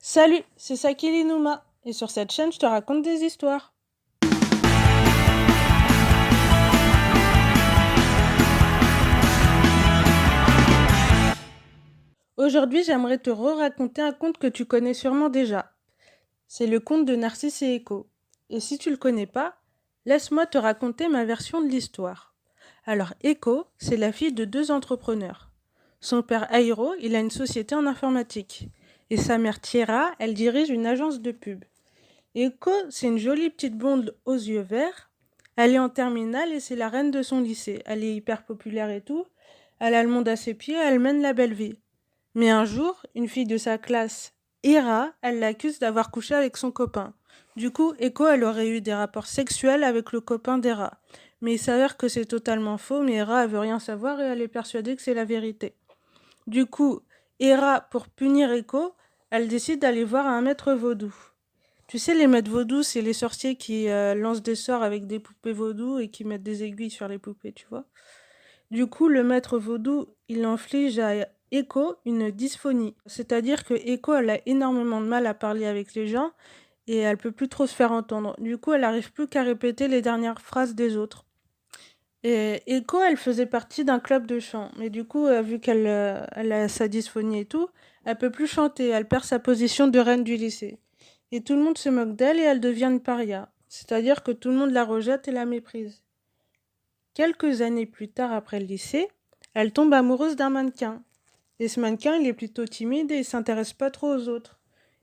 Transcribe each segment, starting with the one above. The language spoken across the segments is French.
Salut, c'est Sakili Nouma, et sur cette chaîne, je te raconte des histoires. Aujourd'hui, j'aimerais te raconter un conte que tu connais sûrement déjà. C'est le conte de Narcisse et Écho. Et si tu le connais pas, laisse-moi te raconter ma version de l'histoire. Alors, Écho, c'est la fille de deux entrepreneurs. Son père Airo, il a une société en informatique. Et sa mère Tierra, elle dirige une agence de pub. Écho, c'est une jolie petite blonde aux yeux verts. Elle est en terminale et c'est la reine de son lycée. Elle est hyper populaire et tout. Elle a le monde à ses pieds, elle mène la belle vie. Mais un jour, une fille de sa classe, Hera, elle l'accuse d'avoir couché avec son copain. Du coup, Echo, elle aurait eu des rapports sexuels avec le copain d'Hera. Mais il s'avère que c'est totalement faux, mais Hera, elle veut rien savoir et elle est persuadée que c'est la vérité. Du coup, Hera, pour punir Echo, elle décide d'aller voir un maître vaudou. Tu sais, les maîtres vaudous, c'est les sorciers qui lancent des sorts avec des poupées vaudou et qui mettent des aiguilles sur les poupées, tu vois. Du coup, le maître vaudou, il inflige à Echo une dysphonie. C'est-à-dire que Echo, elle a énormément de mal à parler avec les gens et elle peut plus trop se faire entendre. Du coup, elle n'arrive plus qu'à répéter les dernières phrases des autres. Et Echo, elle faisait partie d'un club de chant. Mais du coup, vu qu'elle elle a sa dysphonie et tout, elle peut plus chanter. Elle perd sa position de reine du lycée. Et tout le monde se moque d'elle et elle devient une paria. C'est-à-dire que tout le monde la rejette et la méprise. Quelques années plus tard, après le lycée, elle tombe amoureuse d'un mannequin. Et ce mannequin, il est plutôt timide et il s'intéresse pas trop aux autres.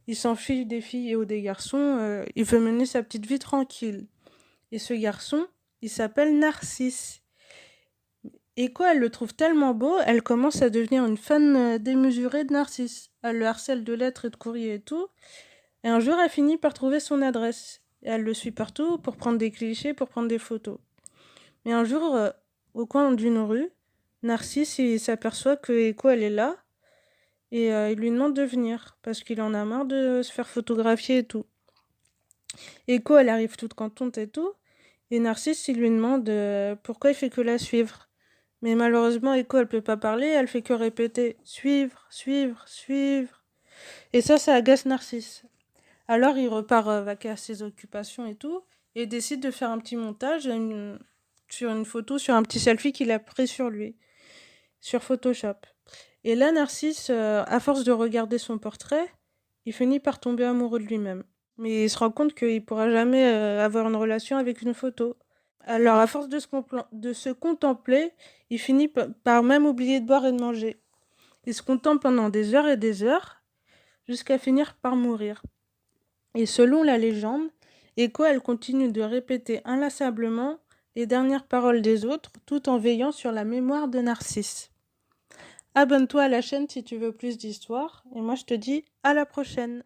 Il s'en fiche des filles et des garçons, il veut mener sa petite vie tranquille. Et ce garçon, il s'appelle Narcisse. Et quoi, elle le trouve tellement beau, elle commence à devenir une fan démesurée de Narcisse. Elle le harcèle de lettres et de courriers et tout. Et un jour, elle finit par trouver son adresse. Et elle le suit partout pour prendre des clichés, pour prendre des photos. Mais un jour, au coin d'une rue, Narcisse il s'aperçoit que Echo, elle est là. Et il lui demande de venir, parce qu'il en a marre de se faire photographier et tout. Echo, elle arrive toute contente et tout. Et Narcisse, il lui demande pourquoi il fait que la suivre. Mais malheureusement, Echo, elle peut pas parler, elle fait que répéter suivre, suivre, suivre. Et ça agace Narcisse. Alors il repart vaquer à ses occupations et tout, et décide de faire un petit montage sur une photo, sur un petit selfie qu'il a pris sur lui, sur Photoshop. Et là, Narcisse, à force de regarder son portrait, il finit par tomber amoureux de lui-même. Mais il se rend compte qu'il pourra jamais avoir une relation avec une photo. Alors, à force de se contempler, il finit par même oublier de boire et de manger. Il se contemple pendant des heures et des heures, jusqu'à finir par mourir. Et selon la légende, Echo, elle continue de répéter inlassablement les dernières paroles des autres, tout en veillant sur la mémoire de Narcisse. Abonne-toi à la chaîne si tu veux plus d'histoires, et moi je te dis à la prochaine.